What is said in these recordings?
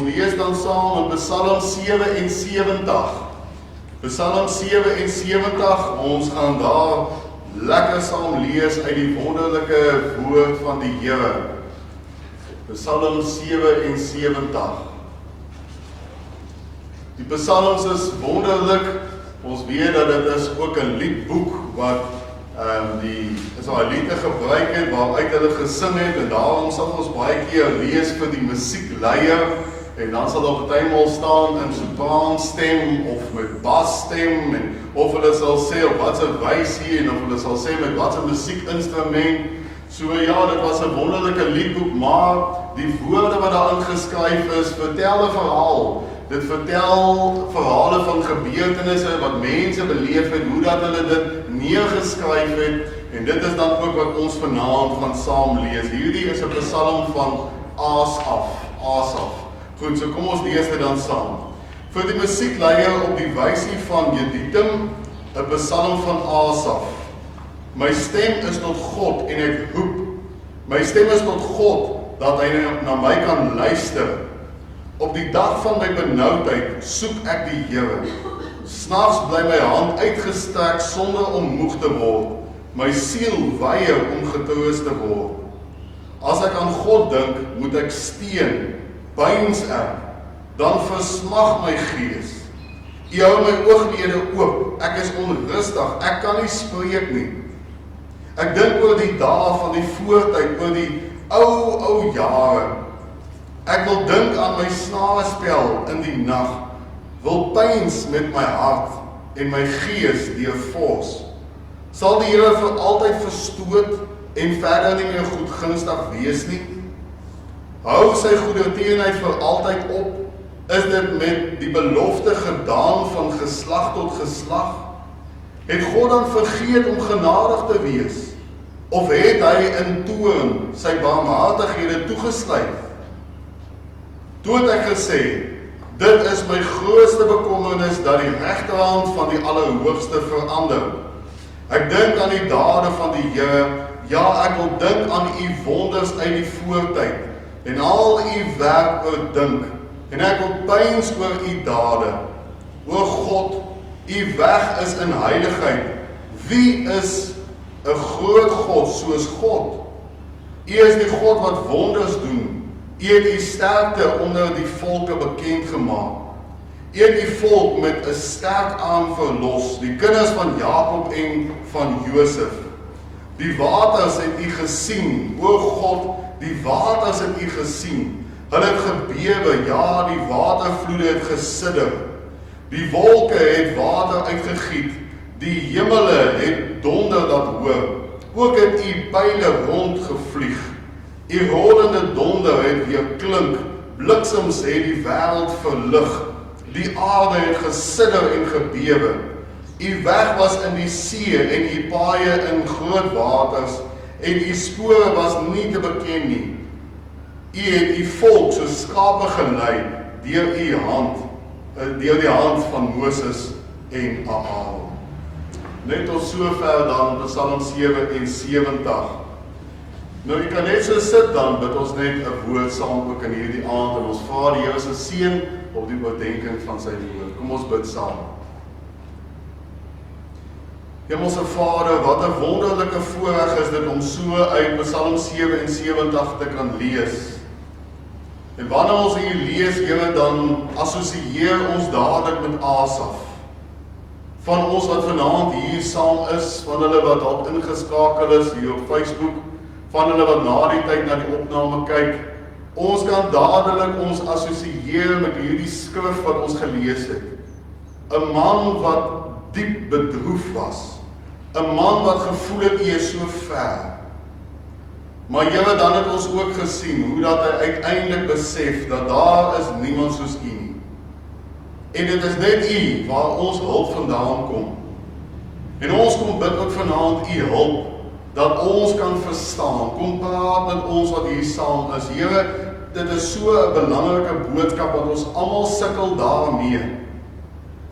Lees dan saam in Psalm 77. Psalm 77, ons gaan daar lekker saam lees uit die wonderlike woord van die Here. Psalm 77. Die psalms is wonderlik. Ons weet dat dit is ook 'n liedboek wat die Israeliete gebruik het, waaruit hulle gesing het, en daarom sal ons baie keer lees vir die musiekleier, en dan sal daar partymal staan in sopraanstem of met basstem, en of hulle sal sê op wat 'n wysie, en of hulle sal sê met wat 'n musiekinstrument. So ja, dit was 'n wonderlike liedboek, maar die woorde wat daarin geskryf is, vertel 'n verhaal. Dit vertel verhale van gebeurtenisse wat mense beleef het, hoe dat hulle dit neergeskryf het, en dit is dan ook wat ons vanaand gaan saam lees. Hierdie is 'n psalm van Asaf. Goed, so kom ons lees dit dan saam. Vir die musiekleier op die wysie van Jeduthun, 'n psalm van Asaf. My stem is tot God en ek roep. My stem is tot God, dat hy na my kan luister. Op die dag van my benoudheid soek ek die Here. Snags bly my hand uitgestrek sonder om moeg te word. My siel weier om getroos te word. As ek aan God dink, moet ek steun, pyns ek, dan versmag my gees. U hou my ooglede oop, ek is onrustig, ek kan nie spreek nie. Ek dink oor die dae van die voortyd, oor die ou jare. Ek wil dink aan my snarespel in die nag, wil pyns met my hart en my gees deurvors. Sal die Here vir altyd verstoot en verder nie meer goedgunstig wees nie? Hou sy goedertierenheid vir altyd op? Is dit met die belofte gedaan van geslag tot geslag? Het God dan vergeet om genadig te wees? Of het hy in toorn sy barmhartighede toegesluit? Toe het ek gesê, dit is my grootste bekommernis dat die regterhand van die Allerhoogste verander. Ek dink aan die dade van die Here, ja, ek wil dink aan u wonders uit die voortyd, en al u werk oordink, en ek wil pyns oor u dade. O God, u weg is in heiligheid. Wie is 'n groot God soos God? U is die God wat wonders doen. U het die sterkte onder die volke bekend gemaak. U het die volk met 'n sterk arm verlos, die kinders van Jakob en van Josef. Die waters het u gesien, o God, die waters het u gesien. Hulle het gebewe, ja, die watervloede het gesidder. Die wolke het water uitgegiet, die hemele het donder dat hoor. Ook het u pyle rondgevlieg. Die rollende donder het weer klink, bliksems het die wêreld verlig, die aarde het gesidder en gebewe. U weg was in die see en u paaie in groot waters, en u spore was nie te beken nie. U het u volk so skape gelei deur die hand van Moses en Aaron. Net tot sover dan Psalm 77. Nou, jy kan net so sit dan, bid ons net 'n woord saam ook in hierdie aand, en ons vra die Here se seën op die oordeenking van sy woord. Kom ons bid saam. Hemelse Vader, wat 'n wonderlike voorreg is dit om so uit Psalm 77 te kan lees. En wanneer ons hier lees, Here, dan assosieer ons dadelik met Asaf. Van ons wat vanaand hier saam is, van hulle wat dalk ingeskakel is hier op Facebook, van hulle wat na die tyd na die opname kyk, ons kan dadelik ons assosieer met hierdie skrif wat ons gelees het. 'n Man wat diep bedroef was, 'n man wat gevoel het hy is so ver. Maar Here, dan het ons ook gesien hoe dat hy uiteindelik besef dat daar is niemand soos U nie. En dit is net U waar ons hulp vandaan kom. En ons kom bid ook vanaand U hulp, dat ons kan verstaan, kom praat met ons wat hier saam is. Here, dit is so 'n belangrike boodskap wat ons almal sukkel daarmee.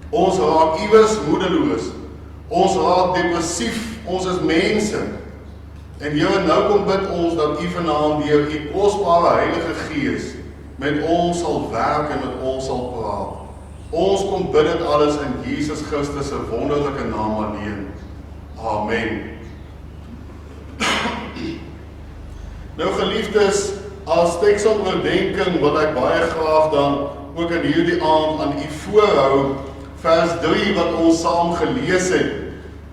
Ons raak iewers moedeloos, ons raak depressief, ons is mense. En Here, nou kom bid ons dat U vanaand deur U kosbare Heilige Gees met ons sal werk en met ons sal praat. Ons kom bid dit alles in Jesus Christus se wonderlike naam alleen. Amen. Nou geliefdes, as teksontdenkings wil ek baie graag dan ook in hierdie aand aan u voorhou, vers 3 wat ons saam gelees het.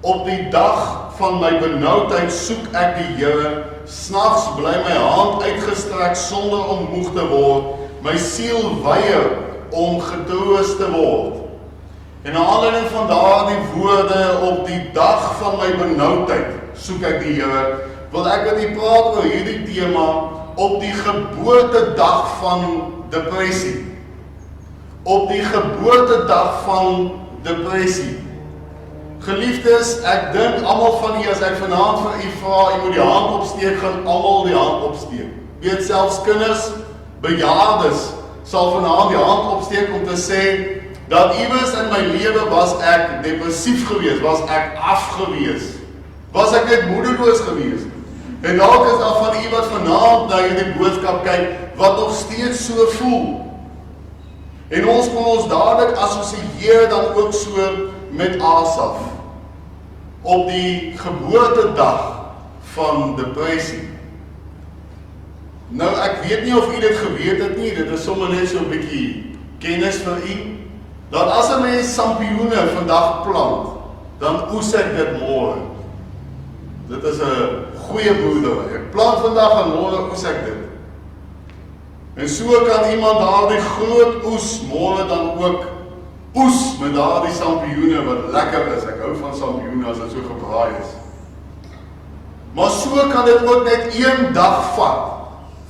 Op die dag van my benoudheid soek ek die Here, snags bly my hand uitgestrek sonder om moeg te word, my siel weier om getroos te word. En na aanleiding van daardie woorde, op die dag van my benoudheid soek ek die Here, wil ek met u praat oor hierdie tema, op die geboortedag van depressie. Op die geboortedag van depressie. Geliefdes, ek dink almal van u, as ek vanaand vir u vra, u moet die hand opsteek, gaan almal die hand opsteek. Weet selfs kinders, bejaardes, sal vanaand die hand opsteek om te sê, dat iewers in my lewe was ek depressief gewees, was ek afgewees, was ek net moedeloos gewees. En dalk is daar van u wat vanaand na hierdie boodskap kyk, wat nog steeds so voel. En ons kon ons dadelik assosieer dan ook so met Asaf, op die geboortedag van depressie. Nou, ek weet nie of u dit geweet het nie, dit is sommer net so 'n bietjie kennis vir u, dat as 'n mens sampioene vandag plant, dan oes ek dit môre. Dit is 'n goeie boerdery. Ek plant vandag en môre oes ek dit. En so kan iemand daardie groot oes môre dan ook oes met daardie sampioene wat lekker is. Ek hou van sampioene as dit so gebraai is. Maar so kan dit ook net een dag vat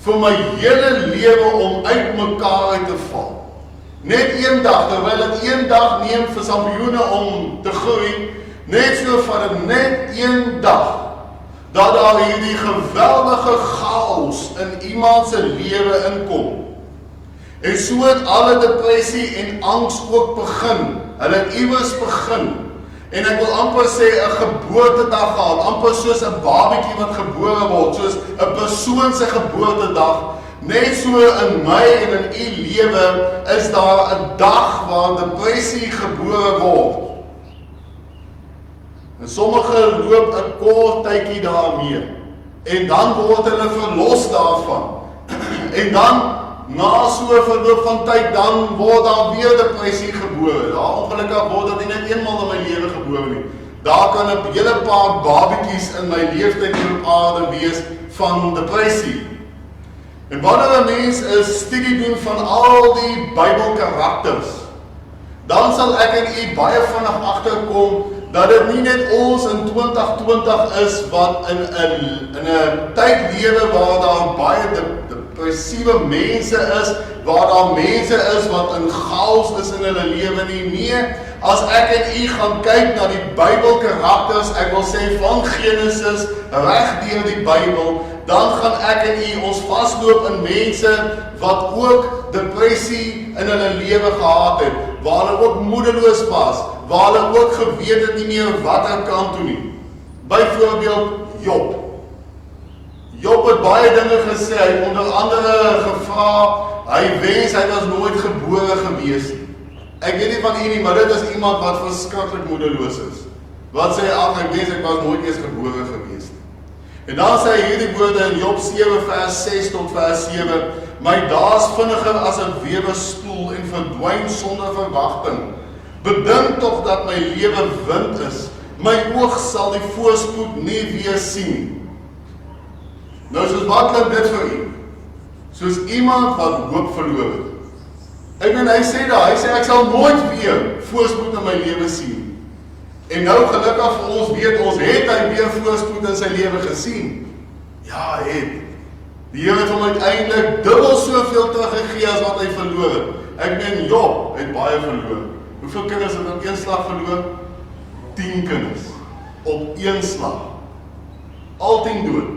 vir my hele lewe om uit mekaar te val. Net een dag, terwyl dit een dag neem vir sampioene om te groei, net so van dit net een dag, dat daar hierdie geweldige chaos in iemand se lewe inkom. En so het alle depressie en angs ook begin. Hulle het iewers begin. En ek wil amper sê 'n geboortedag gehad, amper soos 'n babatjie wat gebore word, soos 'n persoon se geboortedag. Net so in my en in u lewe is daar 'n dag waar depressie gebore word. En sommige loop 'n kort tydjie daarmee. En dan word hulle verlos daarvan. En dan, na so 'n verloop van tyd, dan word daar weer depressie gebore. Daar ongelukkig word dit nie net eenmaal in my lewe gebore nie. Daar kan 'n hele paar babatjies in my leeftyd hier op aarde wees van depressie. En wanneer 'n mens 'n studie doen van al die Bybelkarakters, dan sal ek en u baie vinnig agterkom dat dit nie net ons in 2020 is wat in 'n tyd lewe waar daar baie depressiewe mense is, waar daar mense is wat in chaos is in hulle lewe nie. Nee, as ek en u gaan kyk na die Bybelkarakters, ek wil sê van Genesis reg deur die Bybel, dan gaan ek en u ons vasloop in mense wat ook depressie in hulle lewe gehad het, waar hulle ook moedeloos was, waar hulle ook geweet het nie meer watter kant toe nie. Byvoorbeeld Job. Job het baie dinge gesê, hy het onder andere gevra, hy wens hy was nooit gebore gewees nie. Ek weet nie van u nie, maar dit is iemand wat verskriklik moedeloos is. Wat sê, ag, ek wens ek was nooit eens gebore gewees nie. En dan sê hy hierdie woorde in Job 7 vers 6 tot vers 7, my daes vinniger as 'n weewespoel en verdwyn sonder verwagting. Bedink tog dat my lewe wind is, my oog sal die voorspoed nie weer sien. Nou soos wat klink dit vir u? Soos iemand wat hoop verloor het. Ek meen, hy sê ek sal nooit weer voorspoed in my lewe sien. En nou gelukkig vir ons weet, ons het hy weer voorspoed in sy lewe gesien. Ja, hy het. Die Here het hom uiteindelik dubbel soveel teruggegee as wat hy verloor het. Ek meen, Job het baie verloor. Hoeveel kinders het op een slag verloor? 10 kinders. Op een slag. Al 10 dood.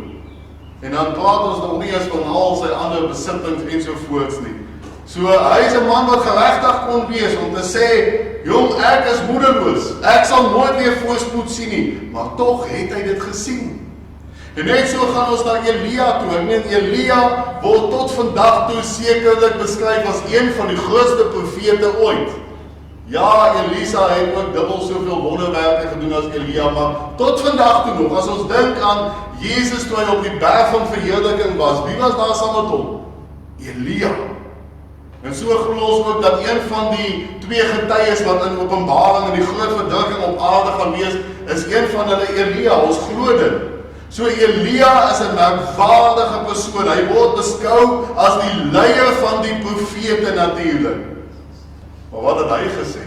En dan praat ons nog nie eens van al sy ander besittings ensovoorts nie. So, hy is 'n man wat geregtig kon wees om te sê, jong, ek is moedeloos, ek sal nooit weer voorspoed sien nie, maar tog het hy dit gesien. En net so gaan ons na Elia toe. Ek meen, Elia word tot vandag toe sekerlik beskryf as een van die grootste profete ooit. Ja, Elisa het ook dubbel soveel wonderwerke gedoen as Elia, maar tot vandag toe nog, as ons dink aan Jesus toe hy op die berg van verheerliking was, wie was daar saam met hom? Elia. En so glo ons ook dat een van die twee getuies wat in Openbaring en die groot verdrukking op aarde gaan wees, is een van hulle Elia, ons glo dit. So Elia is 'n merkwaardige persoon, hy word beskou as die leier van die profete natuurlik. Maar wat het hy gesê?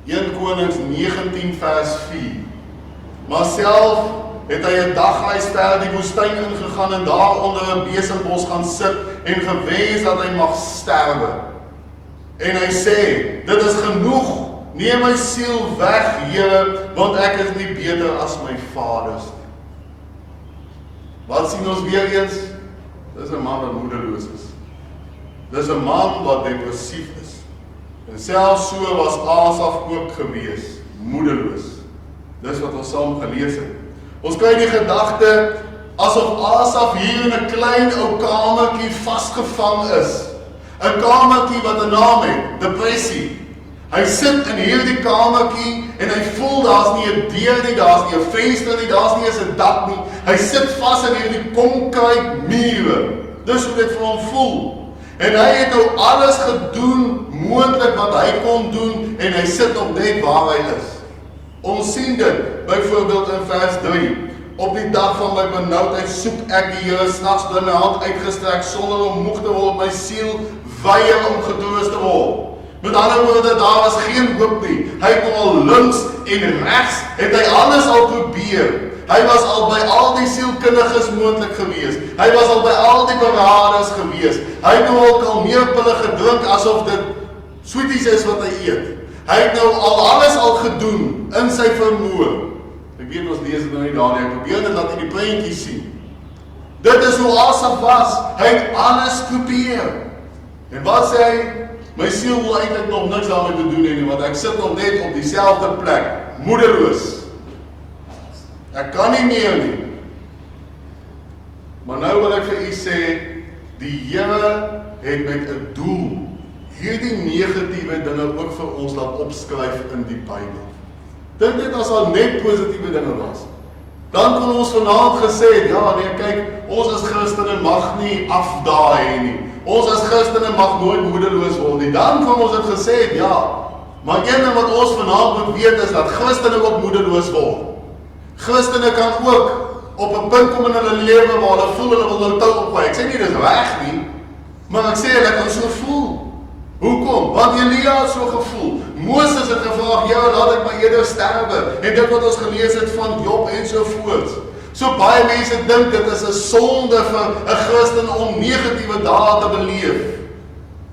1 Konings 19 vers 4. Maar self het hy 'n dagreis ver die woestyn ingegaan en daar onder 'n besembos gaan sit en gewens dat hy mag sterwe. En hy sê, dit is genoeg, neem my siel weg, Here, want ek is nie beter as my vaders nie. Wat sien ons weer eens? Dis 'n man wat moedeloos is. Dis 'n man wat depressief is. En selfs so was Asaf ook gewees, moedeloos. Dis wat ons saam gelees het. Ons kry die gedagte asof Asaf hier in 'n klein ou kamertjie vasgevang is. 'n Kamertjie wat 'n naam het, depressie. Hy sit in hierdie kamertjie en hy voel daar's nie 'n deur nie, daar's nie 'n venster nie, daar's nie eens 'n dak nie. Hy sit vas in hierdie konkrete mure. Dis hoe dit vir hom voel. En hy het nou alles gedoen moontlik wat hy kon doen en hy sit nog net waar hy is. Ons sien dit byvoorbeeld in vers 3. Op die dag van my benoudheid soek ek die Here, snags bly my hand uitgestrek sonder om moeg te word, my siel weier om getroos te word. Met ander woorde, daar was geen hoop nie. Hy het al links en regs, het hy alles al probeer. Hy was al by al die sielkundiges moontlik gewees. Hy was al by al die beraders gewees. Hy het nou al meer pille gedrink asof dit sweeties is wat hy eet. Hy het nou al alles al gedoen in sy vermoë. Ek weet ons lees dit nou nie daar nie. Ek probeer dit laat in die prentjie sien. Dit is hoe Asaf was. Hy het alles probeer. En wat sê hy? My siel wil eintlik nog niks daarmee te doen nie, want ek sit nog net op dieselfde plek, moedeloos. Ek kan nie meer nie. Maar nou wil ek vir u sê, die Here het met 'n doel hierdie negatiewe dinge ook vir ons laat opskryf in die Bybel. Dink dit as al net positiewe dinge was. Dan kon ons vanaand gesê het, ja nee, kyk, ons as Christene mag nie afdaai hê nie. Ons as Christene mag nooit moedeloos word nie. Dan kon ons dit gesê het, ja. Maar een ding wat ons vanaand moet weet is dat Christene ook moedeloos word. Christene kan ook op 'n punt kom in hulle lewe waar hulle voel hulle wil nou tou opgooi. Ek sê nie dis reg nie, maar ek sê hulle kan so voel. Hoekom? Want Elia het so gevoel. Moses het gevra, "Ja, laat ek maar eerder sterwe." En dit wat ons gelees het van Job en so voort. So baie mense dink dit is 'n sonde vir 'n Christen om negatiewe dae te beleef.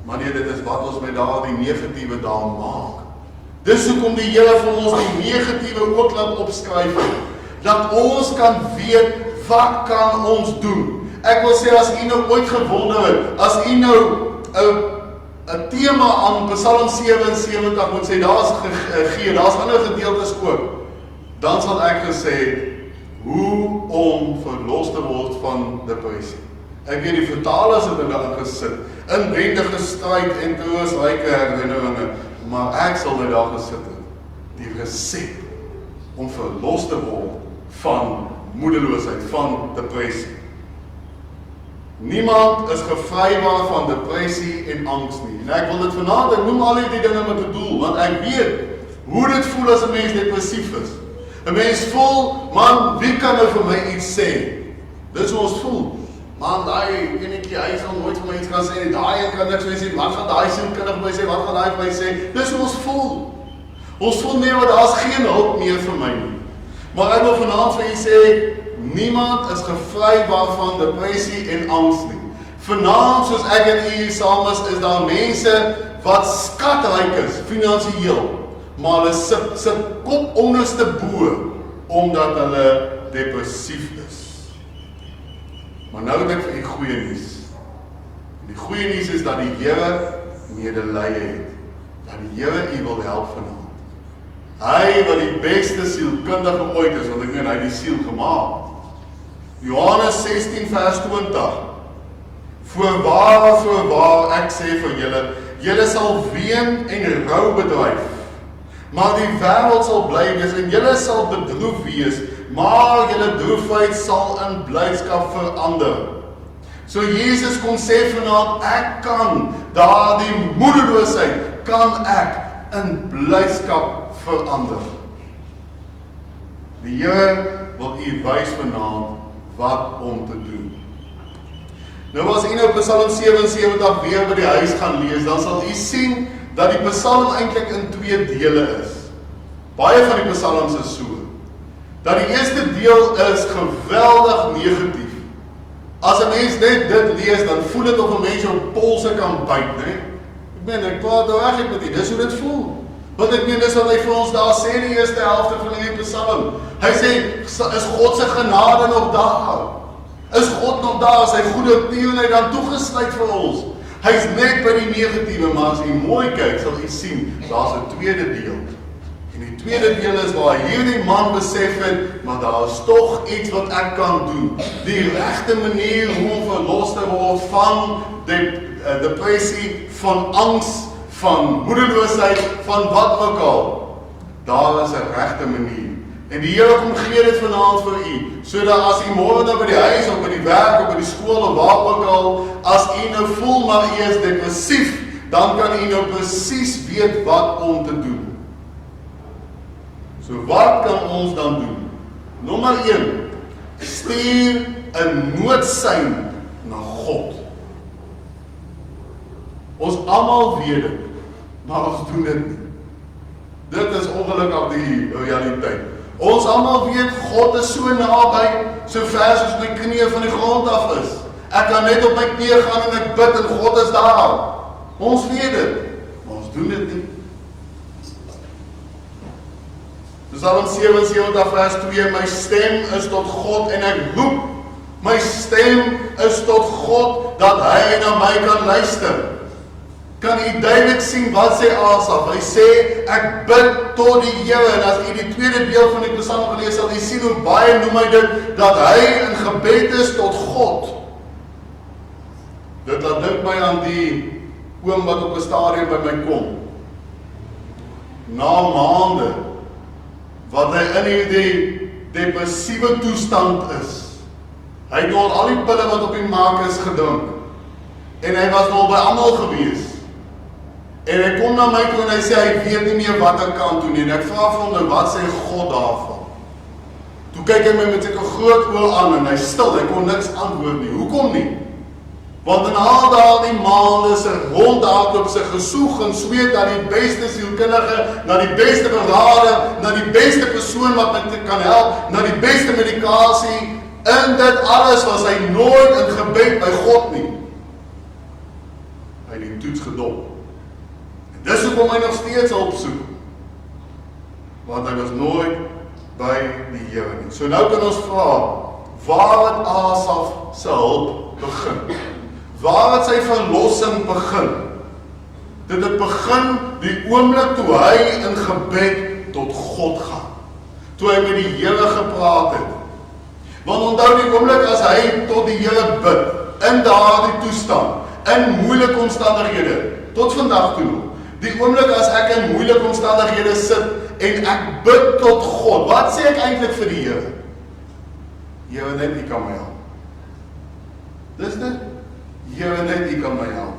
Maar nee, dit is wat ons met daardie negatiewe dae maak. Dis hoekom die Here vir ons die negatiewe ook laat opskryf het. Dat ons kan weet wat kan ons doen. Ek wil sê as u nou ooit gewonder het, as u nou 'n tema aan Psalm 77 moet sê, daar's ander gedeeltes ook, dan sal ek gesê het, hoe om verlos te word van depressie. Ek weet die vertalers het in daarin gesit, inwendige stryd en troostryke herinneringe, maar ek sal my daar gesit het, die resep om verlos te word van moedeloosheid, van depressie. Niemand is gevrywaar van depressie en angs nie. En ek wil dit vanaand, ek noem al die dinge met 'n doel, want ek weet hoe dit voel as 'n mens depressief is. 'n Mens voel, man, wie kan nou vir my iets sê? Dis hoe ons voel. Man, daai enetjie, hy sal nooit vir my iets kan sê nie. Daai een kan niks vir my sê. Wat gaan daai sielkundige vir my sê? Wat gaan daai vir my sê? Dis hoe ons voel. Ons voel nee, want daar's geen hulp meer vir my nie. Maar ek wil vanaand vir u sê, niemand is gevrywaar van depressie en angs nie. Vanaand, soos ek en u saam is daar mense wat skatryk is, finansiëel, maar hulle sit kop onderste bo, omdat hulle depressief is. Maar nou het ek vir u goeie nuus. Die goeie nuus is dat die Here medelee het, dat die Here u wil help vanaand. Hy wat die beste sielkundige ooit is, want ek meen hy het die siel gemaak. Johannes 16 vers 20. Voorwaar, ek sê vir julle, julle sal ween en rou bedryf, maar die wêreld sal bly wees en julle sal bedroef wees, maar julle droefheid sal in blydskap verander. So Jesus kon sê vanaand, ek kan daardie moedeloosheid, kan ek in blydskap verander. Die Here wil u wys vanaand wat om te doen. Nou as u nou Psalm 77 weer by die huis gaan lees, dan sal u sien dat die Psalm eintlik in 2 dele is. Baie van die Psalms is so. Dat die eerste deel is geweldig negatief. As 'n mens net dit lees, dan voel dit of 'n mens jou polse kan byt, né? Ek praat nou reg met u, dis hoe dit voel. Want ek meen, dis wat hy vir ons daar sê in die eerste helfte van die Psalm. Hy sê, is God se genade nog daar? Is God nog daar, is hy goede teenheid dan toegesluit vir ons? Hy is net by die negatiewe, maar as jy mooi kyk, sal jy sien, daar's 'n tweede deel. En die tweede deel is waar hierdie man besef het, maar daar is tog iets wat ek kan doen. Die regte manier hoe om verlos te word van depressie, van angs, van moedeloosheid, van wat ook al. Daar is 'n regte manier. En die Here kom gee dit vanaand vir u, sodat as u môre nou by die huis of by die werk of by die skool of waar ook al, as u nou voel maar u is depressief, dan kan u nou presies weet wat om te doen. So wat kan ons dan doen? Nommer 1, stuur 'n noodsein na God. Ons almal weet dit, maar ons doen dit nie. Dit is ongelukkig die realiteit. Ons almal weet, God is so naby, so ver soos my knieë van die grond af is. Ek kan net op my knieë gaan en ek bid en God is daar. Ons weet dit, maar ons doen dit nie. Psalm 77 vers 2, my stem is tot God en ek roep. My stem is tot God, dat hy na my kan luister. Kan u duidelik sien wat sê Asaf? Hy sê, ek bid tot die Here, en as u die tweede deel van die Psalm gelees, sal u sien hoe baie noem hy dit, dat hy in gebed is tot God. Dit laat dink my aan die oom wat op 'n stadium by my kom. Na maande, wat hy in hierdie depressiewe toestand is. Hy het nog al die pille wat op die mark is gedrink. En hy was nog by almal gewees. En hy kom na my toe en hy sê, hy weet nie meer wat ek kan doen nie. En ek vra vir hom nou, wat sê God daarvan? Toe kyk hy my met sy groot oë aan en hy stil, hy kon niks antwoord nie. Hoekom nie? Want in al daardie maande se rondhardloop, sy gesoeg en sweet na die beste sielkundige, na die beste beraader, na die beste persoon wat my kan help, na die beste medikasie, in dit alles was hy nooit in gebed by God nie. Hy het die toets gedop. En dis hoekom hy nog steeds hulp soek. Want hy was nooit by die Here nie. So nou kan ons vra, waar het Asaf se hulp begin? Waar het sy verlossing begin? Dit het begin die oomblik toe hy in gebed tot God gaan. Toe hy met die Here gepraat het. Want onthou die oomblik as hy tot die Here bid, in daardie toestand, in moeilike omstandighede, tot vandag toe nog. Die oomblik as ek in moeilike omstandighede sit en ek bid tot God, wat sê ek eintlik vir die Here? Here, net U kan my help. Dis dit. Here, net U kan my help.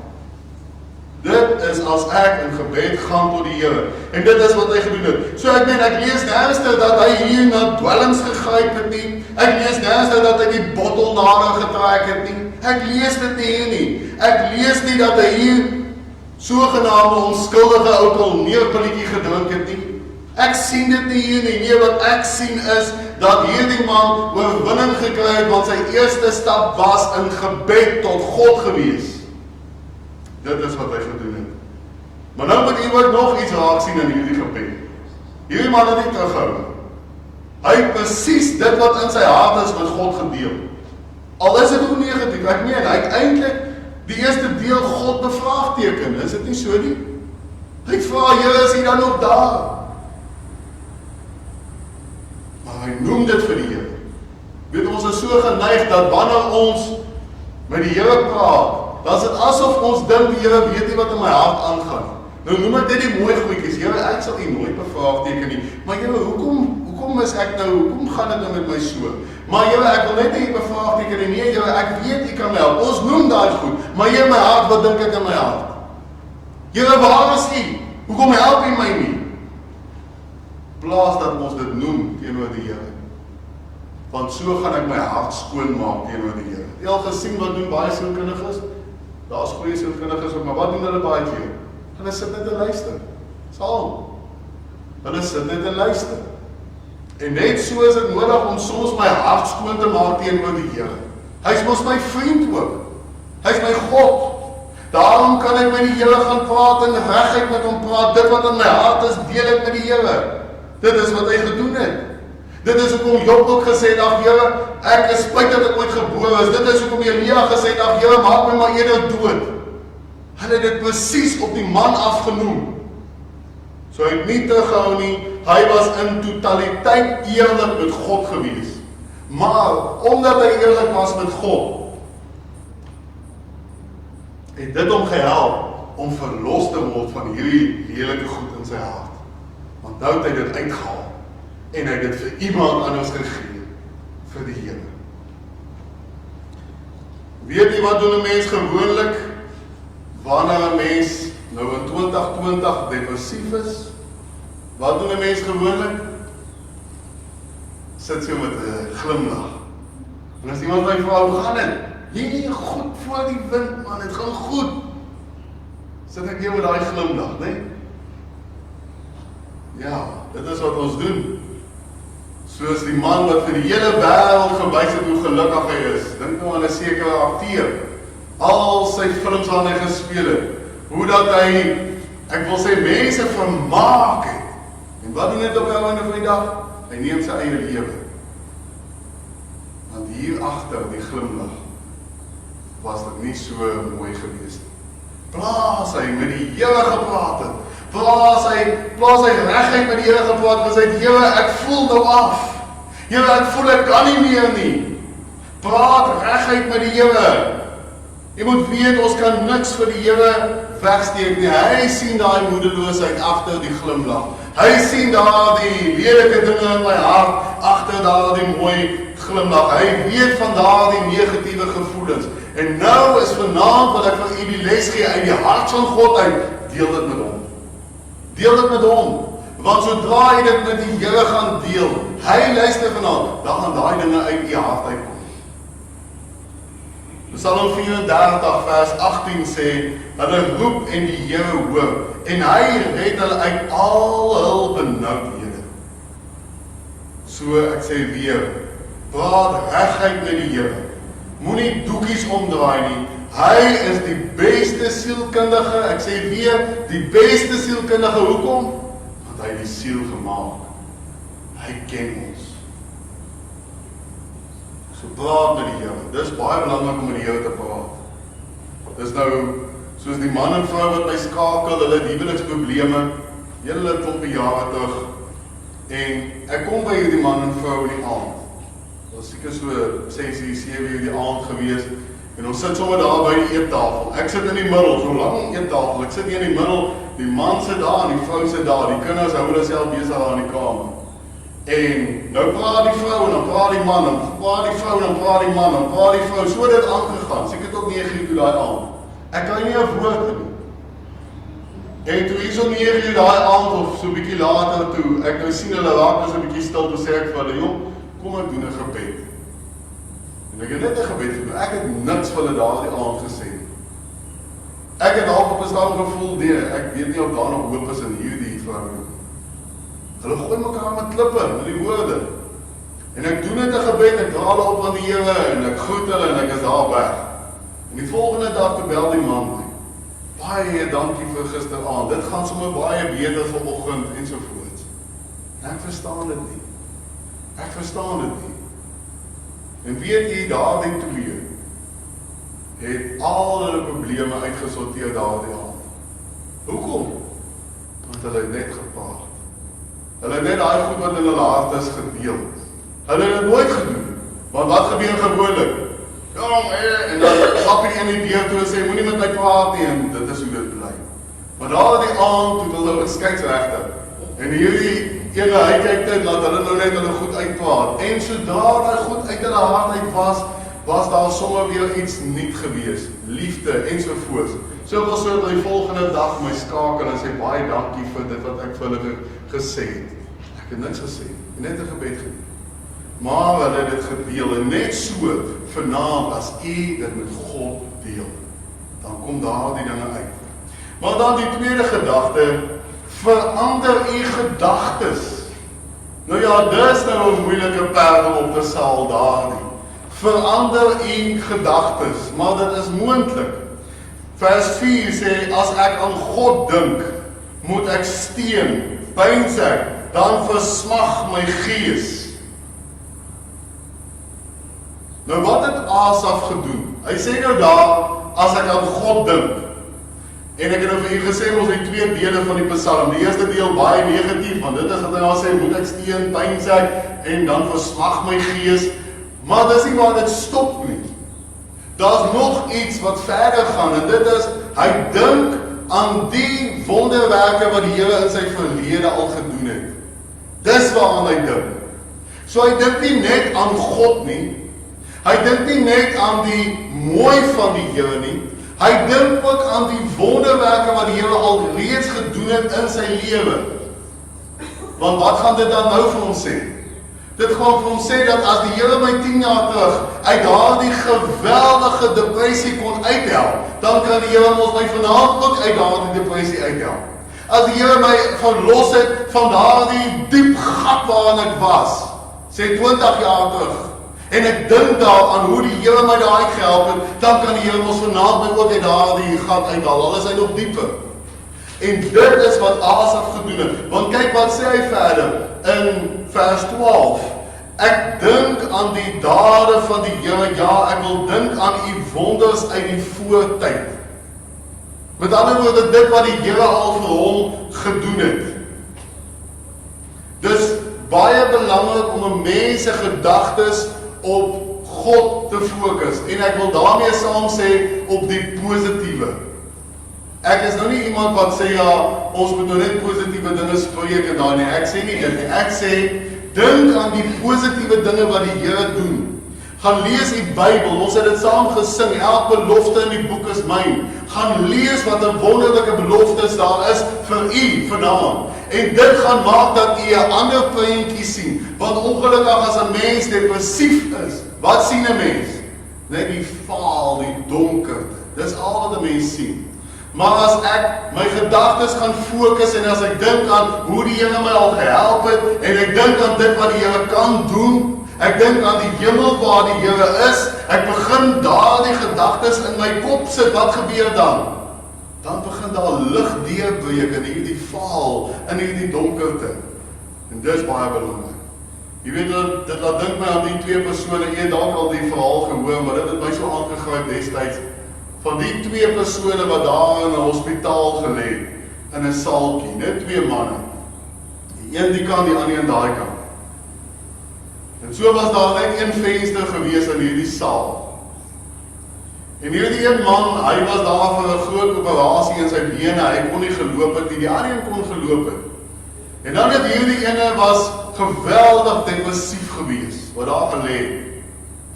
Dit is as ek in gebed gaan tot die Here. En dit is wat hy gedoen het. So ek lees nêrens dat hy hier na dwelms gegryp het nie. Ek lees nêrens dat hy die bottel nader getrek het nie. Ek lees dit nie hier nie. Ek lees nie dat hy hier sogenaamde onskuldige ou kalmeerpilletjie gedrink het nie. Ek sien dit nie hier nie. Nee, wat ek sien is dat hierdie man oorwinning gekry het, want sy eerste stap was in gebed tot God gewees. Dit is wat hy gedoen het. Maar nou moet jy ook nog iets raak sien in hierdie gebed. Hierdie man het nie terughou. Hy het presies dit wat in sy hart is met God gedeel. Al is dit ook negatief, ek meen, hy het eintlik die eerste deel God bevraagteken, is dit nie so nie? Hy het vra, Here, is hy dan nog daar? Maar hy noem dit vir die Here. Weet ons is so geneig dat wanneer ons met die Here praat, dan is dit asof ons dink die Here weet nie wat in my hart aangaan. Nou noem ek dit die mooi goedjies. Here, ek sal U nooit bevraagteken nie. Maar Here, hoekom is ek nou, hoekom gaan dit nou met my so? Maar Here, ek wil net nie U bevraagteken nie. Nee, Here, ek weet U kan my help. Ons noem daai goed. Maar Here, my hart, wat dink ek in my hart? Here, waar is U? Hoekom help U my nie? Plaas dat ons dit noem teenoor die Here. Want so gaan ek my hart skoon maak teenoor die Here. Jy al gesien wat doen baie sielkundiges? Daar's goeie sielkundiges ook, maar wat doen hulle baie keer? Hulle sit net en luister. Saam. Hulle sit net en luister. En net so is dit nodig om soms my hart skoon te maak teenoor die Here. Hy's mos my vriend ook. Hy's my God. Daarom kan ek met die Here gaan praat en regtig met hom praat. Dit wat in my hart is, deel ek met die Here. Dit is wat hy gedoen het. Dit is hoekom Job ook gesê het, ag Here, ek is spyt dat ek ooit gebore is. Dit is hoekom Elia gesê het, ag Here, maak my maar eerder dood. Hulle het dit presies op die man afgenoem. So hy het nie teruggehou nie, hy was in totaliteit eerlik met God gewees. Maar, omdat hy eerlik was met God, het dit hom gehelp om verlos te word van hierdie lelike goed in sy hart. Want nou het hy dit uitgehaal en hy het dit vir iemand anders gegee, vir die Here. Weet jy wat doen 'n mens gewoonlik wanneer 'n mens nou in 2020 depressief is? Wat doen 'n mens gewoonlik? Sit sy met 'n glimlag. En as iemand my vra, hoe gaan dit? Nee, goed voor die wind, man, het gaan goed. Sit ek hier met daai glimlag, né? Ja, dit is wat ons doen. Soos die man wat vir die hele wêreld gewys het hoe gelukkig hy is. Dink nou aan 'n sekere akteur. Al sy films wat hy gespeel het. Hoe dat hy, ek wil sê, mense vermaak het. En wat doen dit op die einde van die dag? Hy neem sy eie lewe. Want hier agter die glimlag was dit nie so mooi gewees nie. Plaas hy met die Here gepraat het. Plaas hy reguit met die Here gepraat het, gesê, Here, ek voel nou af. Here, ek voel ek kan nie meer nie. Praat reguit met die Here. Jy moet weet, ons kan niks vir die Here wegsteek nie. Hy sien daai moedeloosheid agter die glimlag. Hy sien daar die lelike dinge in my hart agter daar die mooi glimlag. Hy weet van daar die negatiewe gevoelens. En nou is vanaand wat ek vir u die les gee uit die hart van God uit, deel dit met hom. Deel dit met hom. Want sodra jy dit met die Here gaan deel, hy luister vanaand, dan gaan daai dinge uit u hart uitkom. Psalm 34 vers 18 sê, hulle roep en die Here hoor, en hy red hulle uit al hul benoudhede. So ek sê weer, praat reguit met die Here. Moenie doekies omdraai nie. Hy is die beste sielkundige, ek sê weer, die beste sielkundige. Hoekom? Want hy het die siel gemaak. Hy ken ons. So praat met die Here. Dis baie belangrik om met die Here te praat. Dis nou, soos die man en vrou wat my skakel, hulle het huweliksprobleme, hele klompie jare terug, en ek kom by hierdie man en vrou in die aand. Dit was seker so 6, 7 uur die aand gewees, en ons sit sommer daar by die eettafel. Ek sit in die middel, so lang eettafel, ek sit nie in die middel, die man sit daar en die vrou sit daar, die kinders hou hulle self besig daar in die kamer. En nou praat die vrou en dan praat die man, en praat die vrou en dan praat die man, en praat die vrou, so dit aangegaan, seker tot 9 uur daai aand. Ek kan nie 'n woord doen. En toe hier so 9 uur daai aand of so 'n bietjie later toe, ek nou sien hulle raak nou so 'n bietjie stil, toe sê ek vir hulle, jong, kom ek doen 'n gebed. En ek het net 'n gebed gedoen, ek het niks vir hulle daardie aand gesê. Ek het dalk op 'n stadium gevoel, nee, ek weet nie of daar nog hoop is in hierdie verhouding. Hulle gooi mekaar met klippe, met die woorde. En ek doen net 'n gebed, ek draal op aan die Here en ek groet hulle en ek is daar weg. En die volgende dag toe bel die man my. Baie dankie vir gisteraand. Dit gaan sommer baie beter vanoggend ensovoorts. Ek verstaan dit nie. Ek verstaan dit nie. En weet jy, daardie twee het al hulle probleme uitgesorteer daardie aand. Hoekom? Want hulle het net gepraat. Hulle het net daai goed wat in hulle hart is gedeel. Hulle het dit nooit gedoen. Want wat gebeur gewoonlik? En dan stap jy in die deur toe en sê, moenie met my praat nie, en dit is hoe dit bly. Maar daar die aand, toe hulle skeidsregter, en hierdie ene, hy kyk dit, laat hulle nou net hulle goed uitpraat, en sodra hy goed uit hulle hart uit was daar sommer weer iets niet gewees, liefde, ensovoorts. So was so dat die volgende dag my skakel en sê, baie dankie vir dit wat ek vir hulle gesê het. Ek het niks gesê, net 'n gebed gedoen. Maar hulle het dit gedeel, en net so, vanaand, as u dit met God deel, dan kom daar die dinge uit. Maar dan die tweede gedagte, verander u gedagtes. Nou ja, dis nou 'n moeilike perdel op te saal daar nie. Verander u gedagtes, maar dit is moontlik. Vers 4 sê, as ek aan God dink, moet ek steen, pyns ek, dan versmag my gees. Nou wat het Asaf gedoen? Hy sê nou daar, as ek aan God dink, en ek het nou vir u gesê, ons die twee dele van die Psalm, die eerste deel baie negatief, want dit is wat hy daar sê, moet ek steen, pyns ek, en dan versmag my gees, maar dis nie waar dit stop nie. Daar's nog iets wat verder gaan, en dit is, hy dink aan die wonderwerke wat die Here in sy verlede al gedoen het. Dis waaraan hy dink. So hy dink nie net aan God nie, hy dink nie net aan die mooi van die Here nie, hy dink ook aan die wonderwerke wat die Here al reeds gedoen het in sy lewe. Want wat gaan dit dan nou vir ons sê? Dit gaan vir ons sê dat as die Here my 10 jaar terug uit daardie geweldige depressie kon uithelp, dan kan die Here ons my vanaand ook uit daardie depressie uithelp. As die Here my verlos het van daardie diep gat waarin ek was, sê 20 jaar terug, en ek dink daaraan hoe die Here my daar uitgehelp het, dan kan die Here ons vanaand my ook uit daardie gat uithaal, al is hy nog dieper. En dit is wat Asaf gedoen het, want kyk wat sê hy verder, in vers 12, ek dink aan die dade van die Here, ja, ek wil dink aan u wonders uit die voortyd. Met ander woorde, dit wat die Here al vir hom gedoen het. Dis baie belangrik om 'n mens se gedagtes op God te fokus, en ek wil daarmee saam sê, op die positiewe. Ek is nou nie iemand wat sê, ja, ons moet nou net positiewe dinge spreek en daar nie, ek sê nie dit nie, ek sê, dink aan die positiewe dinge wat die Here doen. Gaan lees die Bybel, ons het dit saam gesing, elke belofte in die boek is myn. Gaan lees wat 'n wonderlike beloftes daar is vir u vanaand. En dit gaan maak dat u 'n ander prentjie sien, want ongelukkig as 'n mens depressief is, wat sien 'n mens? Net die vaal, die donkerte, dis al wat 'n mens sien. Maar as ek my gedagtes gaan fokus en as ek dink aan hoe die Here my al gehelp het en ek dink aan dit wat die Here kan doen, ek dink aan die hemel waar die Here is, ek begin daardie gedagtes in my kop sit, wat gebeur dan? Dan begin daar lig deurbreek in hierdie vaal, in hierdie donkerte. En dis baie belangrik. Jy weet, dit laat dink my aan die twee persone, een dalk al die verhaal gehoor, maar dit het my so aangegryp destyds, van die twee persone wat daar in 'n hospitaal gelê, in 'n saaltjie, net twee manne. Die een die kant, die ander aan daai kant. En so was daar net een venster gewees in hierdie saal. En hierdie een man, hy was daar vir 'n groot operasie in sy bene, hy kon nie geloop het nie, die ander een kon geloop het. En dan het hierdie ene was geweldig depressief gewees, wat daar gelê.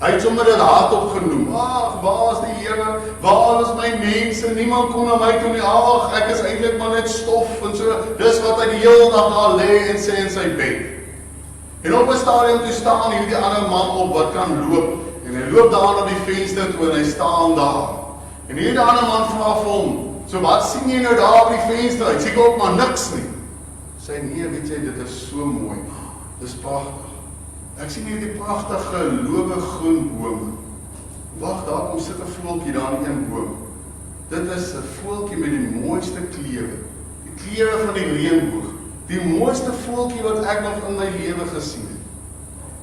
Hy het sommer dit hardop genoem, ag, waar is die Here, waar is my mense, niemand kon na my toe nie, ag, ek is eintlik maar net stof, en so, dis wat hy die hele dag daar lê en sê in sy bed. En op 'n stadium toe staan hierdie ander man op wat kan loop, en hy loop daar na die venster toe en hy staan daar. En hierdie ander man vra vir hom, so wat sien jy nou daar op die venster? Hy sê ook maar niks nie. Sy nee, weet jy, dit is so mooi, dis pragtig. Ek sien hierdie pragtige, lowe groen bome. Wag, daar kom sit 'n voeltjie daar in een boom. Dit is 'n voeltjie met die mooiste kleure. Die kleure van die reënboog. Die mooiste voeltjie wat ek nog in my lewe gesien het.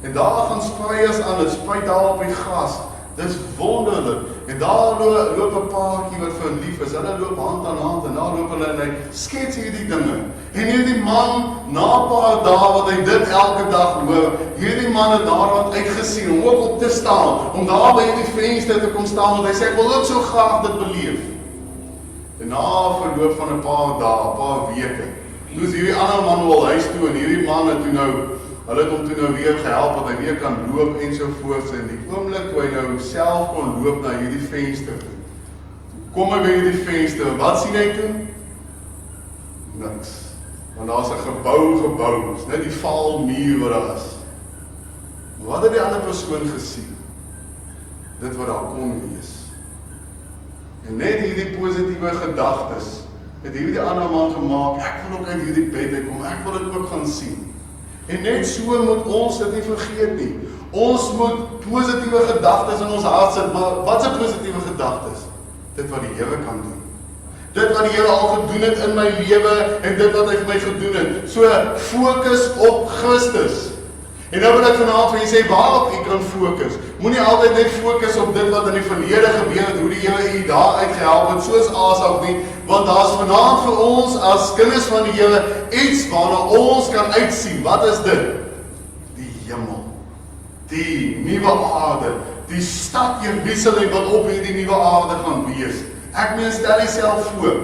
En daar gaan spruiers aan, dit spruit daar op die gras. Dis wonderlik. En daar loop 'n paartjie wat verlief is. Hulle loop hand aan hand en daar loop hulle en hy skets hierdie dinge. En hierdie man, na 'n paar dae wat hy dit elke dag hoor, hierdie man het daaraan uitgesien om ook op te staan, om daar by die venster te kom staan, want hy sê, ek wil ook so graag dit beleef. En na verloop van 'n paar dae, 'n paar weke, toe is hierdie ander man wel huis toe en hierdie man het toe nou, hulle het hom toe nou weer gehelp dat hy weer kan loop ensovoorts en die oomblik toe hy nou self kon loop na hierdie venster toe. Kom hy by hierdie venster, wat sien hy toe? Niks. Want daar is 'n gebou, is net die vaal muur wat daar is. Maar wat het die ander persoon gesien? Dit wat daar kon wees. En net hierdie positiewe gedagtes het hierdie ander man gemaak, ek wil ook uit hierdie bed uitkom, ek wil dit ook gaan sien. En net so moet ons dit nie vergeet nie. Ons moet positiewe gedagtes in ons hart sit, maar wat is positiewe gedagtes? Dit wat die Here kan doen. Dit wat die Here al gedoen het in my lewe en dit wat hy vir my gedoen het. So fokus op Christus. En nou wil ek vanaand vir julle sê waarop u kan fokus. Moenie altyd net fokus op dit wat in die verlede gebeur het, hoe die Here u daar uitgehelp het, soos Asaf nie, want daar's vanaand vir ons as kinders van die Here iets waarna ons kan uitsien. Wat is dit? Die hemel. Die nuwe aarde, die stad Jerusalem wat op hierdie nuwe aarde gaan wees. Ek meen, stel jouself voor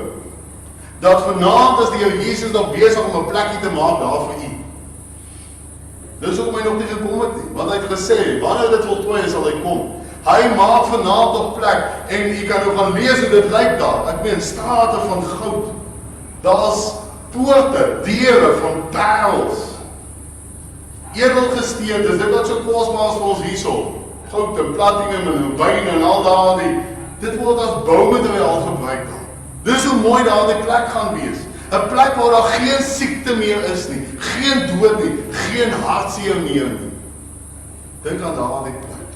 dat vanaand is die Here Jesus nog besig om 'n plekkie te maak daar vir u. Dis hoekom hy nog nie gekom het nie, want hy het gesê, wanneer dit voltooi is, sal hy kom. Hy maak vanaand op plek, en jy kan nou gaan lees hoe dit lyk daar. Ek meen, strate van goud. Daar's poorte, deure van parels. Edelgesteentes, dit wat so kosbaar is vir ons hierso. Goud en platinum en rubyn en al daardie. Dit word as boumateriaal gebruik daar. Dis hoe mooi daardie plek gaan wees. 'n Plek waar daar geen siekte meer is nie, geen dood nie, geen hartseer meer nie. Dink aan daardie plek.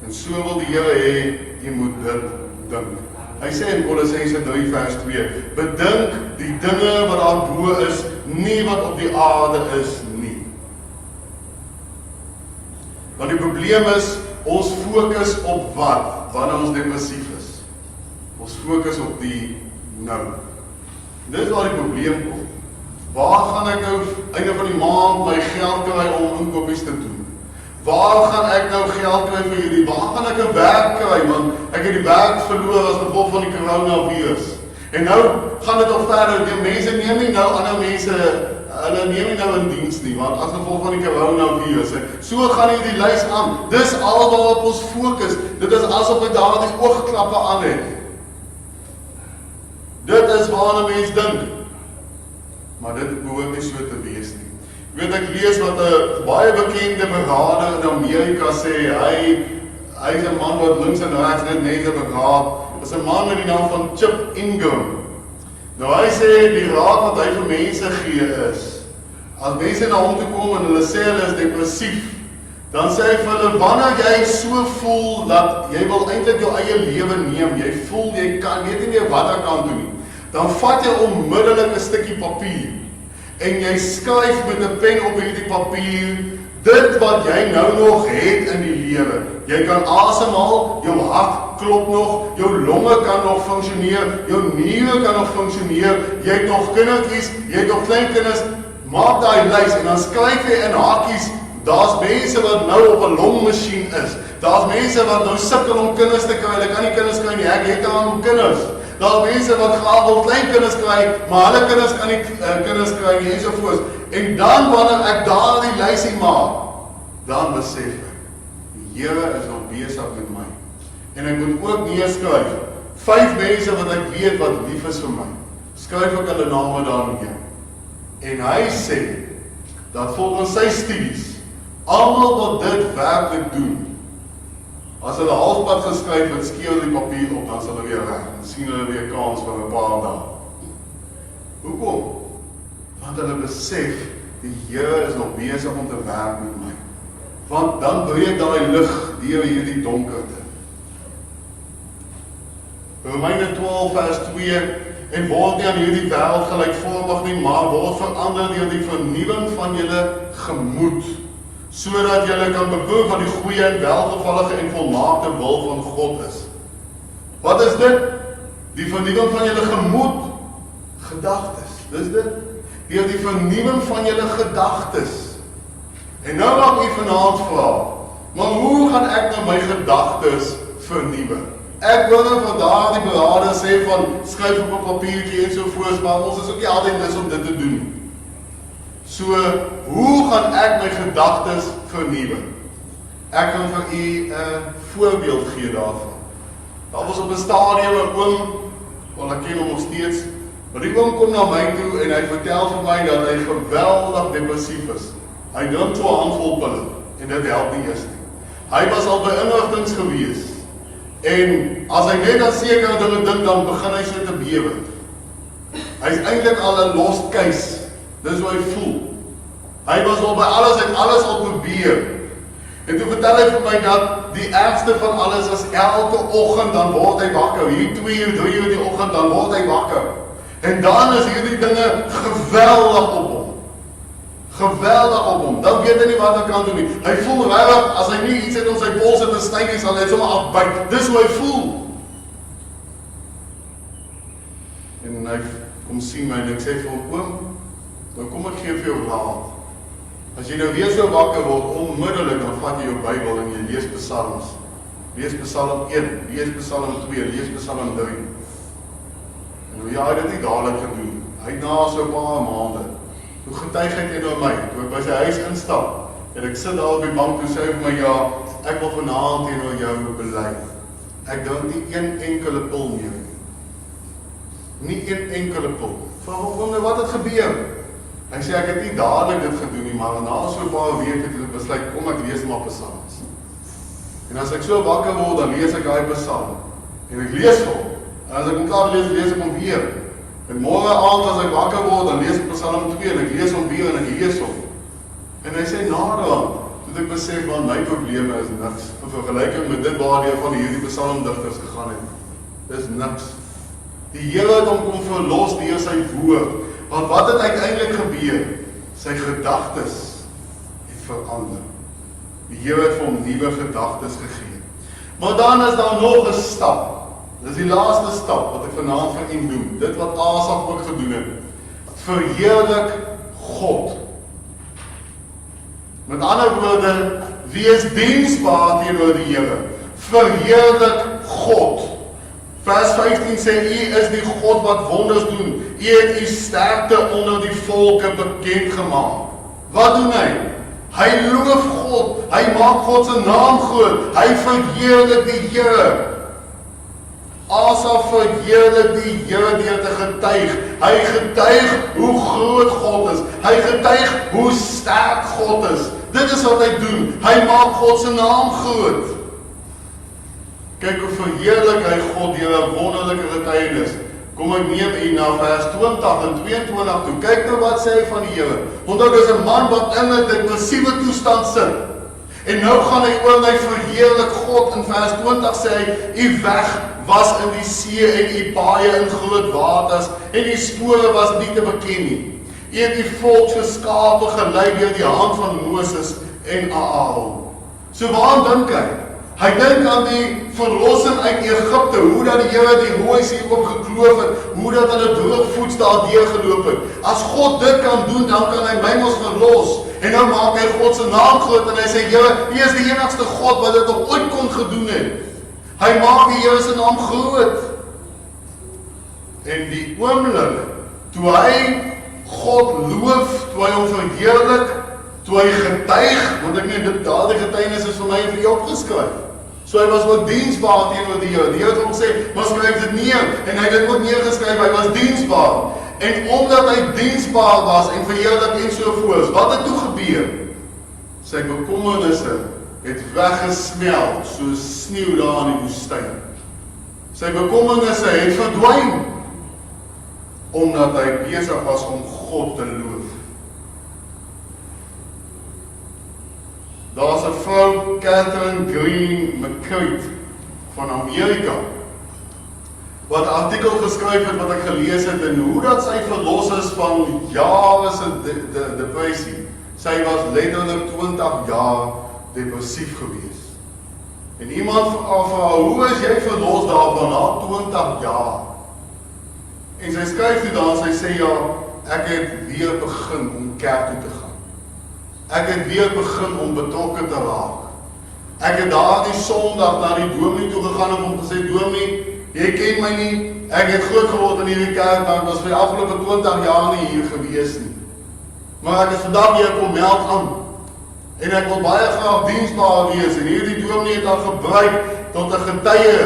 En so wil die Here hê, jy moet dit dink. Hy sê in Kolossense 3 vers 2, bedink die dinge wat daar bo is, nie wat op die aarde is nie. Want die probleem is, ons fokus op wat, wanneer ons depressief is. Ons fokus op die nou. Dit is waar die probleem kom. Waar gaan ek nou einde van die maand my geld kry om inkopies te doen? Waar gaan ek nou geld kry vir hierdie? Waar gaan ek 'n werk kry? Want ek het die werk verloor as gevolg van die coronavirus. En nou gaan dit al verder. Die mense neem nie nou ander mense, hulle neem nie nou in diens nie, want as gevolg van die coronavirus. So gaan hierdie lys aan. Dis al waarop ons fokus. Dit is asof ek daar die oogklappe aan het. Dit is waarna mens dink. Maar dit behoort nie so te wees nie. Ek weet, ek lees wat 'n baie bekende beraader in Amerika sê, hy is 'n man wat links en regs net mense beraad. Dit is 'n man met die naam van Chip Ingham. Nou hy sê, die raad wat hy vir mense gee is, as mense na hom toe kom en hulle sê hulle is depressief, dan sê hy vir hulle, wanneer jy so voel dat jy wil eintlik jou eie lewe neem, jy voel jy kan weet nie meer wat jy kan doen nie, dan vat jy onmiddellik 'n stukkie papier en jy skryf met 'n pen op hierdie papier dit wat jy nou nog het in die lewe. Jy kan asemhaal, jou hart klop nog, jou longe kan nog funksioneer, jou niere kan nog funksioneer, jy het nog kindertjies, jy het nog kleinkinders, maak daai lys en dan skryf jy in hakies. Daar's mense wat nou op 'n longmasjien is. Daar's mense wat nou sukkel om kinders te kry. Hulle kan nie kinders kry nie. Ek het al kinders. Daar's mense wat graag wil kleinkinders kry, maar hulle kinders kan nie kinders kry nie ensovoorts. En dan wanneer ek daardie lysie maak, dan besef ek, die Here is nog besig met my. En ek moet ook neerskryf 5 mense wat ek weet wat lief is vir my. Skryf ek hulle name daar neer. En hy sê dat volgens sy studies almal wat dit werklik doen, as hulle halfpad geskryf het, skeur die papier op, dan sal hulle weer reg. Dan sien hulle weer kans vir 'n paar dae. Hoekom? Want hulle besef, die Here is nog besig om te werk met my. Want dan breek daai lig deur hierdie donkerte. Romeine 12 vers 2, en word nie aan hierdie wêreld gelykvormig nie, maar word verander deur die vernuwing van julle gemoed, sodat julle kan beproef wat die goeie en welgevallige en volmaakte wil van God is. Wat is dit? Die vernuwing van julle gemoed, gedagtes. Dis dit? Deur die vernuwing van julle gedagtes. En nou mag u vanaand vra, maar hoe gaan ek nou my gedagtes vernuwe? Ek wil nou vandaag die berader sê van skryf op 'n papiertjie en so voort, maar ons is ook nie altyd lus om dit te doen. So, hoe gaan ek my gedagtes vernuwe? Ek gaan vir u 'n voorbeeld gee daarvan. Daar was op 'n stadium 'n oom, want ek ken hom nog steeds, maar die oom kom na my toe en hy vertel vir my dat hy geweldig depressief is. Hy drink so 'n handvol pille en dit help nie eers nie. Hy was al by inligtings gewees en as hy net aan sekere dinge dink, dan begin hy so te bewe. Hy is eintlik al 'n lost case. Dis hoe hy voel. Hy was al by alles, hy het alles al probeer. En toe vertel hy vir my dat die ergste van alles is elke oggend dan word hy wakker. Hier 2 uur, 3 uur die oggend dan word hy wakker. En dan is hierdie dinge geweldig op hom. Geweldig op hom. Dan weet hy nie wat hy kan doen nie. Hy voel regtig as hy nie iets het om sy pols te styg nie, sal hy sommer afbyt. Dis hoe hy voel. En hy kom sien my en ek sê vir hom, oom, nou kom ek gee vir jou raad. As jy nou weer so wakker word, onmiddellik dan vat jy jou Bybel en jy lees Psalms. Lees Psalm 1, lees Psalm 2, lees Psalm 3. En hoe hy dit nie dadelik gedoen. Hy het na so 'n paar maande. Toe getuig hy teenoor my, toe ek by sy huis instap. En ek sit daar op die bank, toe sê hy vir my, ja, ek wil vanaand teenoor jou bely. Ek drink nie een enkele pil meer nie. Nie een enkele pil. Vra hom, wat het gebeur? Hy sê, ek het nie dadelik dit gedoen nie, maar na so 'n paar weke het ek besluit, kom ek lees maar Psalms. En as ek so wakker word, dan lees ek daai Psalm. En ek lees hom. En as ek hom klaar lees ek hom weer. En môre aand as ek wakker word, dan lees ek Psalm 2 en ek lees hom weer en ek lees hom. En hy sê, naderhand, toe ek besef, want my probleme is niks. In vergelyking met dit waardeur van hierdie psalmdigters gegaan het. Dis niks. Die Here het hom kom verlos deur sy woord. Want wat het uiteindelik gebeur? Sy gedagtes het verander. Die Here het vir hom nuwe gedagtes gegee. Maar dan is daar nog 'n stap. Dis die laaste stap wat ek vanaand vir u doen. Dit wat Asaf ook gedoen het. Verheerlik God. Met ander woorde, wees diensbaar teenoor die Here. Verheerlik God. Vers 15 sê, U is die God wat wonders doen. U het U sterkte onder die volke bekend gemaak. Wat doen hy? Hy loof God. Hy maak God se naam groot. Hy verheerlik die Here. Asaf verheerlik die Here deur te getuig. Hy getuig hoe groot God is. Hy getuig hoe sterk God is. Dit is wat hy doen. Hy maak God se naam groot. Kyk hoe verheerlik hy God deur 'n wonderlike getuienis. Kom ek neem u na vers 20 en 22 toe. Kyk nou wat sê hy van die Here. Onthou dis 'n man wat in 'n depressiewe toestand sit. En nou gaan hy oor hy verheerlik God. In vers 20 sê hy, U weg was in die see en U paaie in groot waters en die spore was nie te beken nie. U het die volk so skape gelei deur die hand van Moses en Aaron. So waarom dink hy? Hy dink aan die verlossing uit Egipte, hoe dat die Here die Rooi See oopgekloof het, hoe dat hulle droogvoets daar deurgeloop het. As God dit kan doen, dan kan hy my mos verlos. En nou maak hy God se naam groot en hy sê, Here, U is die enigste God wat dit nog ooit kon gedoen het. Hy maak die Here se naam groot. En die oomblik, toe hy God loof, toe hy hom verheerlik, toe hy getuig, want ek net dit daardie getuienis is vir my en vir jou opgeskryf. So hy was ook diensbaar teenoor die Here. Die Here het hom gesê, maar skryf dit neer. En hy het dit ook neergeskryf, hy was diensbaar. En omdat hy diensbaar was en verheerlik en so voort, wat het toe gebeur? Sy bekommernisse het weggesmelt soos sneeu daar in die woestyn. Sy bekommernisse het verdwyn, omdat hy besig was om God te loof. Daar's 'n vrou, Catherine Green McCreight van Amerika, wat 'n artikel geskryf het wat ek gelees het en hoe dat sy verlos is van jare se depressie. Sy was letterlik 20 jaar depressief gewees. En iemand vra, hoe is jy verlos daarvan na 20 jaar? En sy skryf toe dan, sy sê ja, ek het weer begin om kerk toe te gaan. Ek het weer begin om betrokke te raak. Ek het daar die Sondag na die dominee toe gegaan om te sê, dominee, jy ken my nie, ek het groot geword in hierdie kerk, maar ek was vir die afgelope 20 jaar nie hier gewees nie. Maar ek is vandag hier kom meld aan. En ek wil baie graag diensbaar wees, en hierdie dominee het al gebruik tot 'n getuie,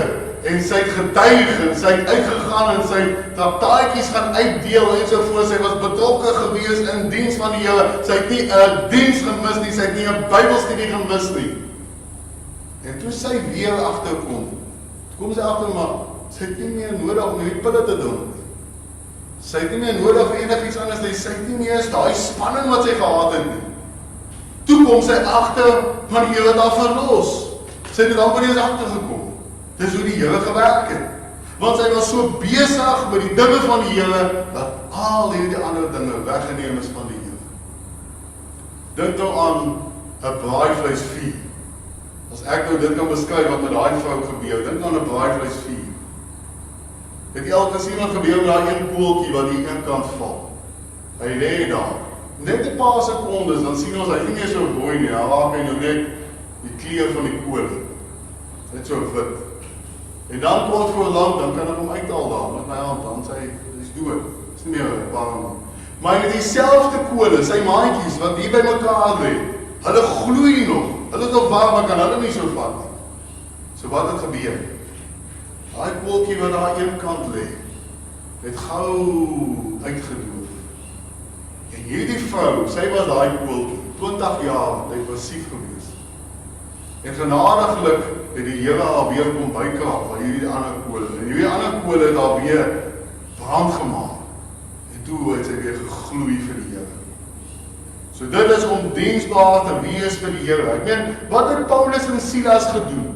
en sy het getuig, en sy het uitgegaan, en sy traktaatjies gaan uitdeel, en so voort, sy was betrokke gewees in diens van die Here, sy het nie 'n diens gemis nie, sy het nie 'n Bybelstudie gemis nie. En toe sy weer agterkom, kom sy agter, maar sy het nie meer nodig om hierdie pille te doen. Sy het nie meer nodig vir enigiets anders nie, sy het nie meer eens daai spanning wat sy gehad het nie. Toe kom sy agter, maar die Here het haar verlos. Sy het amper nie eens agtergekom. Dis hoe die Here gewerk het. Want sy was so besig met die dinge van die Here, dat al hierdie ander dinge weggeneem is van die Here. Dink nou aan 'n braaivleisvuur. As ek nou dit kan beskryf wat met daai vrou gebeur, dink aan 'n braaivleisvuur. Het elke iemand gebeur met daai een koeltjie wat die een kant val. Hy lê daar. Net 'n paar sekondes, dan sien ons hy nie meer so mooi nie. Hy raak nou net die kleur van die kool. Net so wit. En dan kort voor lank, dan kan ek hom uithaal daar met my hand, dan sê hy, dis dood. Dis nie meer warm. Maar met dieselfde kole, sy maatjies wat hier by mekaar lê, hulle gloei nog. Hulle is nog warm, maar kan hulle nie so vat nie. So wat het gebeur? Daai kooltjie wat daar een kant lê, het gou uitgedoof. En hierdie vrou, sy was daai kooltjie, 20 jaar depressief gewees. En genadiglik het die Here haar weer kom bykrap by hierdie ander kole. En hierdie ander kole het haar weer brand gemaak. En toe het sy weer gegloei vir die Here. So dit is om diensbaar te wees vir die Here. Ek meen, wat het Paulus en Silas gedoen?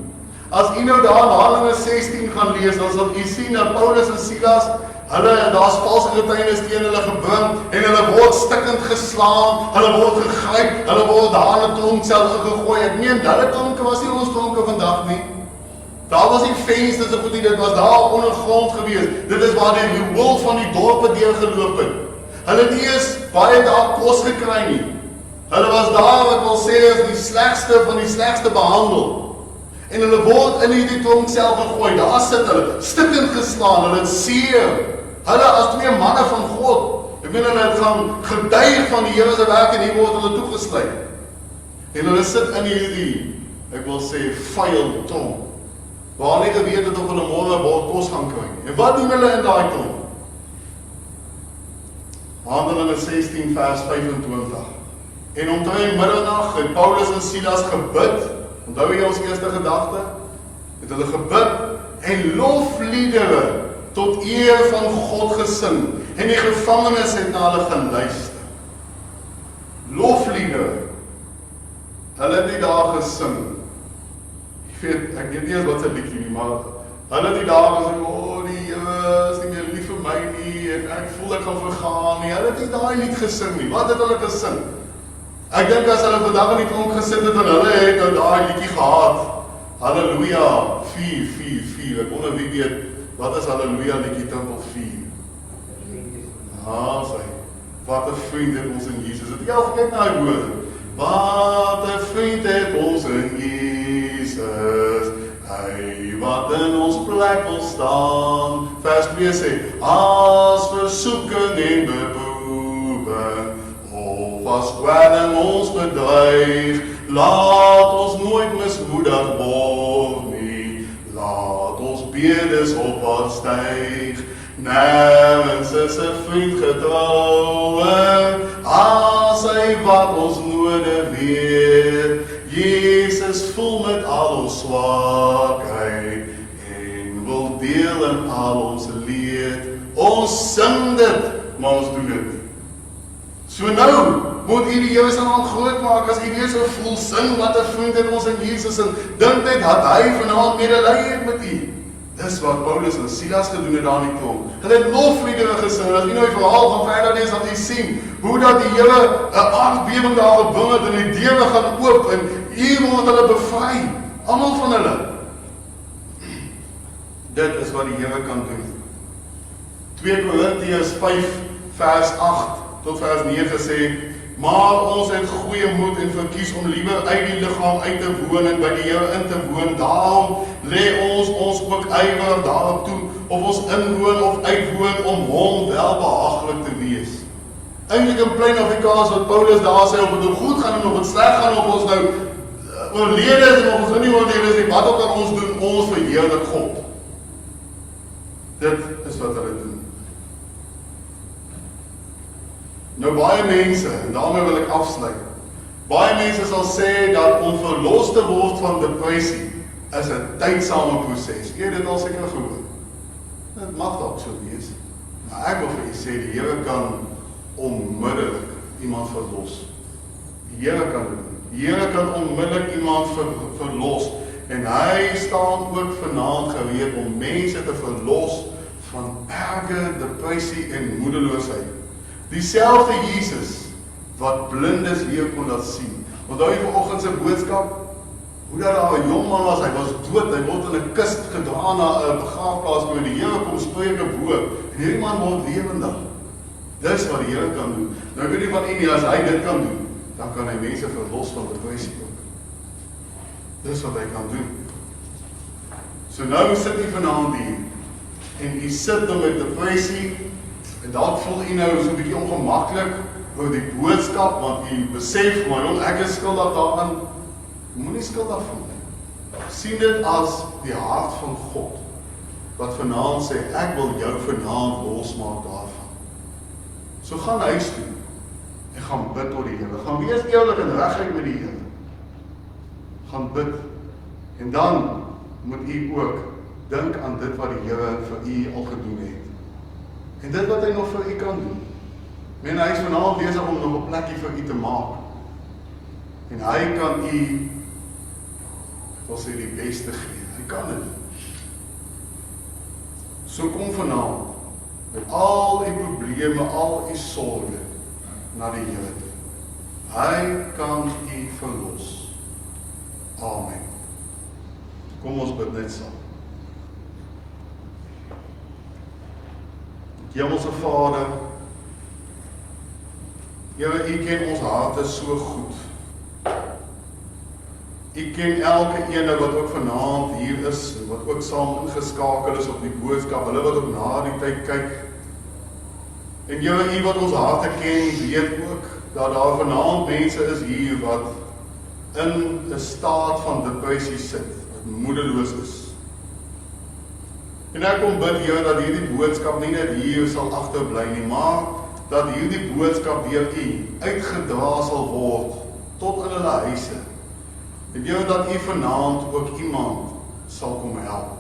As u nou daar in Handelinge 16 gaan lees, dan sal u sien dat Paulus en Silas, daar's valse getuienis teen hulle gebring, en hulle word stikkend geslaan, hulle word gegryp, hulle word daar in 'n tronksel gegooi. Ek meen, hulle tronke was nie ons tronke vandag nie. Daar was nie vensters of dit was daar ondergrond gewees. Dit is waar die riool van die dorpe deurgeloop het. Hulle het nie eens baie daar kos gekry nie. Hulle was daar, wat wil sê, as die slegste van die slegste behandel. En hulle word in hierdie tronksel gegooi. Daar sit hulle, stikkend geslaan, hulle het seer. Hulle as twee manne van God. Ek meen, hulle het gaan getuig van die Here se werk en hier word hulle toegesluit. En hulle sit in hierdie, ek wil sê, vuil tronk. Waar nie geweet het of hulle môre 'n bord kos gaan kry. En wat doen hulle in daai tronk? Handelinge 16 vers 25. En omtrent middernag het Paulus en Silas gebid. Onthou jy ons eerste gedagte? Het hulle gebid en lofliedere tot eer van God gesing. En die gevangenes het na hulle geluister. Lofliedere. Hulle het nie daar gesing. Ek weet nie eens wat sy liedjie nie, maar hulle het nie daar gesing, die Here is nie meer lief vir my nie, en ek voel ek gaan vergaan nie. Hulle het nie daai lied gesing nie. Wat het hulle gesing? Ek dink as hulle vandag in die tronk gesit het en hulle het nou daai liedjie gehad. Halleluja, 4, 4, 4. Ek wonder wie weet, wat is Halleluja liedjie tempel 4? Sê, wat 'n vriend het ons in Jesus. Het jy al gekyk na die woorde? Wat 'n vriend het ons in Jesus, hy wat in ons plek wil staan. Vers 2 sê, as versoeking en beproewing, as kwelling ons bedreig, laat ons nooit mismoedig word nie, laat ons bedes opwaarts styg, nergens is 'n vriend getrouwer, as hy wat ons node weet, Jesus voel met al ons swakheid, en wil deel in al ons leed, ons sing dit, maar ons doen dit nie. So nou, moet u die Here se naam groot maak, as u weer so voel sing, wat 'n vriend het ons in Jesus, en dink net dat hy vanaand medelee het met u. Dis wat Paulus en Silas gedoen het daar in die tronk. Hulle het lofliedere gesing. As jy nou die verhaal gaan verder lees, dan jy sien hoe dat die Here 'n aardbewing daar gebring het en die deure gaan oop en hier word hulle bevry. Almal van hulle. Dit is wat die Here kan doen. 2 Korintiërs 5 vers 8 tot vers 9 sê, maar ons het goeie moed en verkies om liewer uit die liggaam uit te woon en by die Here in te woon. Daarom lê ons ook ywer daarop toe of ons inwoon of uitwoon om hom welbehaaglik te wees. Eintlik in plain Afrikaans wat Paulus daar sê, of het nou goed gaan en of het sleg gaan, of ons nou oorlede is en of ons nie oorlede is nie, wat ook al ons doen, ons verheerlik God. Dit is wat hulle doen. Nou baie mense, en daarmee wil ek afsluit, baie mense sal sê dat om verlos te word van depressie is 'n tydsame proses. Jy het dit al seker gehoor. Dit mag dalk so wees. Maar ek wil vir u sê, die Here kan onmiddellik iemand verlos. Die Here kan dit doen. Die Here kan onmiddellik iemand verlos. En hy staan ook vanaand gereed om mense te verlos van erge depressie en moedeloosheid. Dieselfde Jesus wat blindes weer kon laat sien. Onthou jy vanoggend se boodskap? Hoe dat daar 'n jong man was, hy was dood, hy word in 'n kist gedra na 'n begraafplaas waar die Here kom spreek 'n woord. En hierdie man word lewendig. Dis wat die Here kan doen. Nou ek weet nie van u nie, as hy dit kan doen, dan kan hy mense verlos van depressie ook. Dis wat hy kan doen. So nou sit u vanaand hier en u sit dan met depressie. En dalk voel u nou so 'n bietjie ongemaklik oor die boodskap, want u besef, maar jong, ek is skuldig daaraan. Moenie skuldig voel nie. Sien dit as die hart van God, wat vanaand sê, ek wil jou vanaand losmaak daarvan. So gaan huis toe, en gaan bid tot die Here. Gaan wees eerlik en reguit met die Here. Gaan bid. En dan moet u ook dink aan dit wat die Here vir u al gedoen het. En dit wat hy nog vir u kan doen. Men hy is vanaand besig om nog 'n plekkie vir u te maak. En hy kan u, ek wil sê, die beste gee. Hy kan dit. So kom vanaand met al u probleme, al u sorge na die Here toe. Hy kan u verlos. Amen. Kom ons bid net saam. Hemelse Vader, Here, u ken ons harte so goed. U ken elke ene wat ook vanaand hier is, en wat ook saam ingeskakel is op die boodskap, hulle wat ook na die tyd kyk. En Here, u wat ons harte ken, weet ook, dat daar vanaand mense is hier wat in 'n staat van depressie sit, wat moedeloos is. En ek kom bid, Here, dat hierdie boodskap nie net hier sal agterbly nie, maar dat hierdie boodskap deur u uitgedra sal word tot in hulle huise. En Here, dat u vanaand ook iemand sal kom help.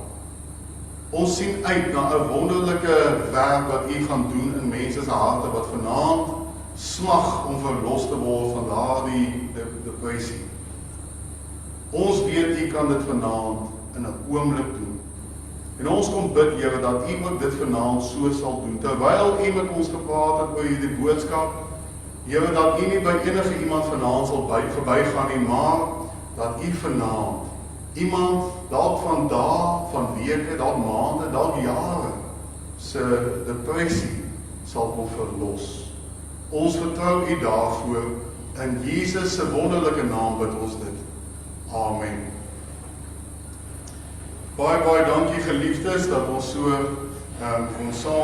Ons sien uit na 'n wonderlike werk wat u gaan doen in mense se harte wat vanaand smag om verlos te word van daardie depressie. Ons weet u kan dit vanaand in 'n oomblik doen. En ons kom bid, Here, dat u ook dit vanaand so sal doen. Terwyl u met ons gepraat het oor hierdie boodskap, Here, dat u nie by enige iemand vanaand sal verbygaan nie, maar dat u vanaand iemand, dalk van dae, van weke, dalk maande, dalk jare, se depressie sal kom verlos. Ons vertrou u daarvoor, in Jesus se wonderlike naam bid ons dit. Amen. Baie dankie geliefdes, dat ons so ons saam